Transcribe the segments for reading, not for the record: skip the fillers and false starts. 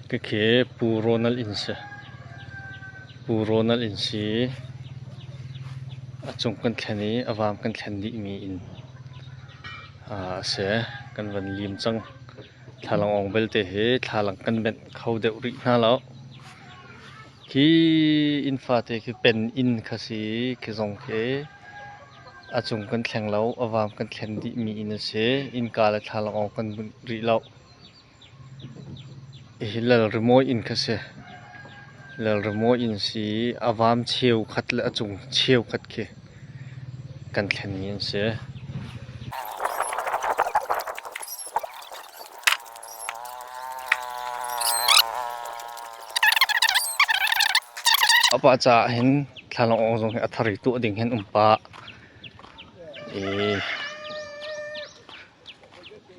cái khế pu Ronald Ince pu Ronald Ince chung kan thlen ni avam kan thlen di mi in se kan van lim chang thalang ong bel te he thalang kan ben khau deuh ri hna lo khi in fa te khi pen in khasi khi zong ke chung kan thleng lo avam kan thlen di mi in se in kala thalang ong kan ri lo hilal remoi in khase lal remoi in si avam cheu khat la chung cheu khat ke kan thlen ni in se apa cha hin thalang ong jong athari tu ding hen umpa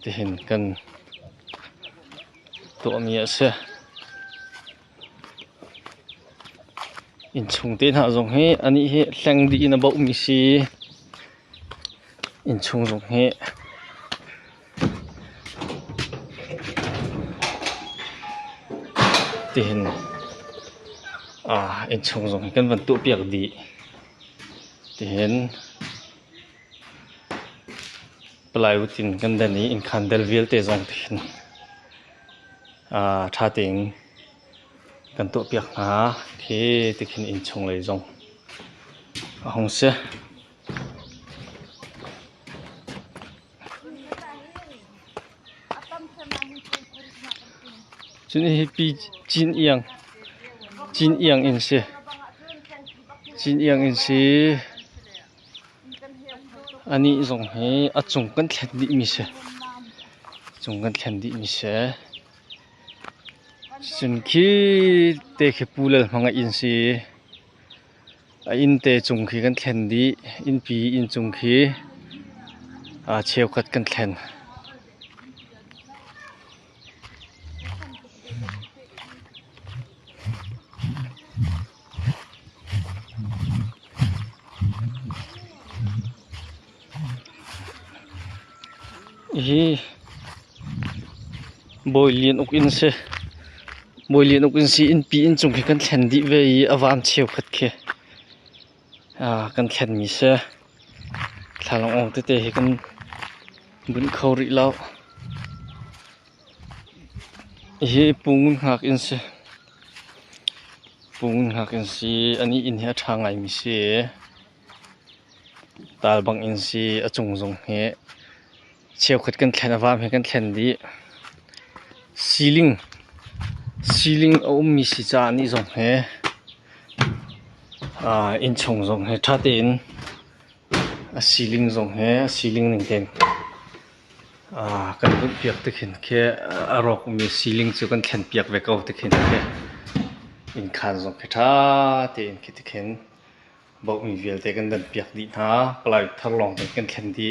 ti hin kan to mi ase in chung te na jong he ani he thleng di na ba mi si in chung jong he ti hin in chung jong kan van tu piak di ti hin plywoodin kan dani in khandel vel te jong tin tha ting kan to piak na the tikhin in chung lei jong hong se chuni hi pi chin yang in se ani jong he achung kan thlen di mi se chung kan thlen di mi se chun khi te khe pulal manga in si in te chung khi kan thlen di in pi in chung khi cheu khat kan thlen hi boilin uk in se boilin uk in si in pi in chung khi kan thlen di ve avam cheu khat khe kan thlen mi se thalang ong te hi kan bun khau ri lau hi pungun hak in si ani in he tha ngai mi se tal bang in si achung jong he cheu khat kan thlen avam he kan thlen di ceiling mi si cha ni jong he in chung jong he tha te in ceiling jong he ceiling ning ten kan bun piak te khin khe arok mi ceiling chu kan thlen piak ve kau te khin khe in khan jong khe tha te in ki te khin bo mi vel te kan dan piak di na plai thar long te kan thlen di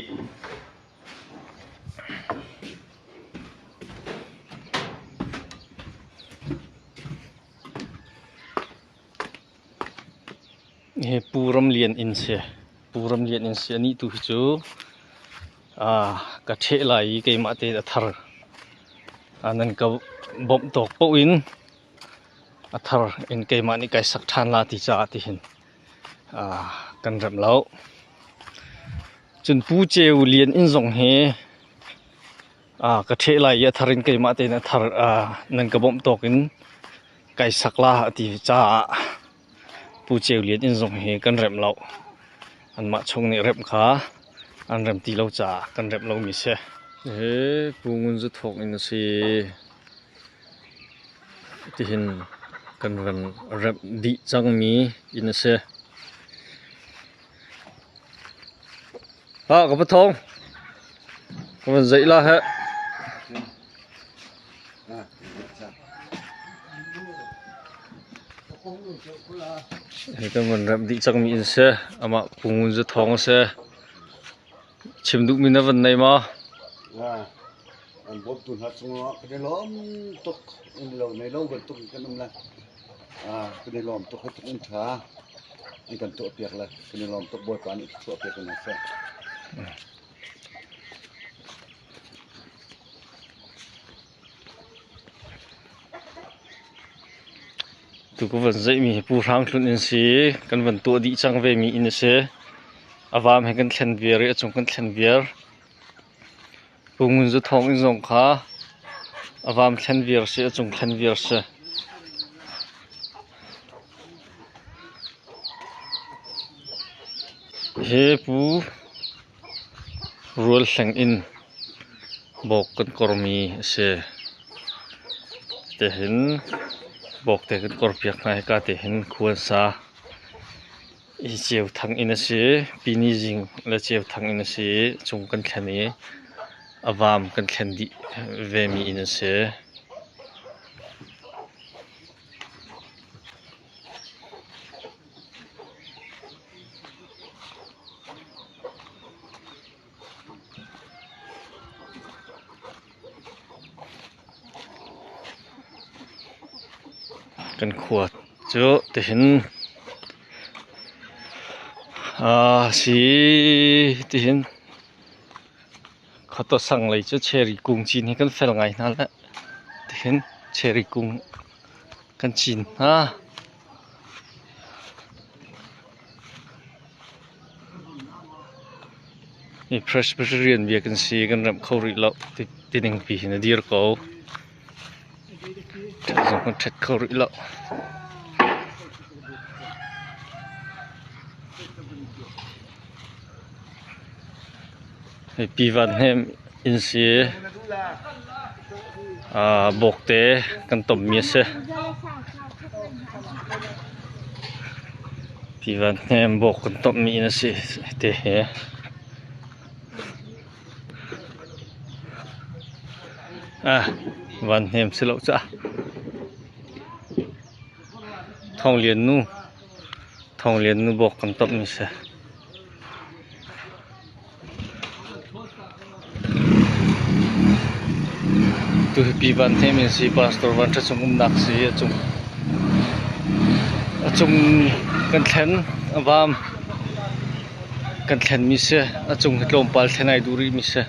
he puram lian in se ani tu chu ka the lai ke ma te athar anan ka bom tok po in athar in ke ma ni kai sak than la ti cha ti hin kan ram lo chun pu cheu lian in jong he ka the lai athar in ke ma te na thar nan ka bom tok in kai sak la ti cha pu cheu lian in jong he kan rem lo an ma chung ni rem kha an rem ti lo cha kan rem lo mi se he pungun zu thok in si ti hin kan ran rem di chang mi in se ka pa thong ka dai la he kan rem di chang mi in se ama pungun zu thong se chimdu mi na van nei ma an bob tu hat chung lo ke lom tok in lo nei lo ban tok kan la ke lom tok hat in tha in kan to piak la ke lom tok boy pan to piak na sa tu ko van zai mi pu rang hlun in si kan van tu di chang ve mi in se avam he kan thlen ver e chung kan thlen ver pungun zu thong in zong kha avam thlen ver se chung thlen ver se he pu rual thlang in bok kan kormi se te hin bok te kan kor piak nai ka te hin khuan sa i cheu thang in se pini jing la cheu thang in se chung kan thani avam kan thlen di ve mi in se kan khuat chu te hin si te hin khato sang lai chu cherry kung chin hi kan fel ngai na la te hin cherry kung kan chin ha ni Presbyterian vacancy kan ram khori lo ti ding pi hin dir ko Chúng con thật khâu rưỡi lợ Pi văn hem in xế bọc tế căn tổng miết xe Pi văn hem bọc căn tổng miết xe tế hế văn hem xe lậu chả thong liền nu bọc cầm tập như thế tu pi van thêm mình si pastor van cho chúng nạc si chúng cần thèn vam cần thèn mi se chúng lom pal thèn ai duri mi se